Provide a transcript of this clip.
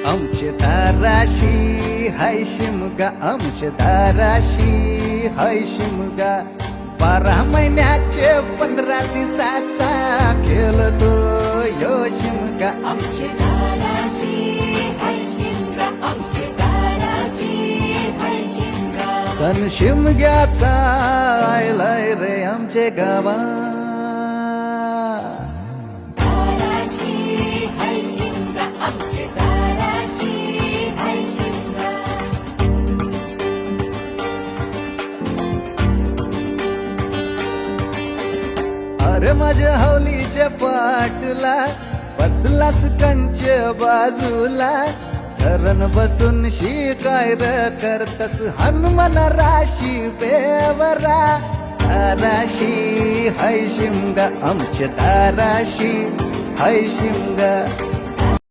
आमचे दाराशी हाय शिमगा, आमचे दाराशी हाय शिमगा. 12 महिन्याचे 15 दिवसाचा खेळतो यो शिमगा. आमचे दाराशी हाय शिमगा, आमचे दाराशी हाय शिमगा. सण शिमग्याचा आयलाय रे आमचे गावा. दाराशी हाय शिमगा, आमचे दाराशी हाय शिमगा. अरे माझ्या हौलीच्या पाटला बसलाच कंच बाजूला. धरण बसून शिकाय र करतस हनुमान राशी बेवरा. दाराशी हाय शिमगा, आमच्या दाराशी हाय शिमगा.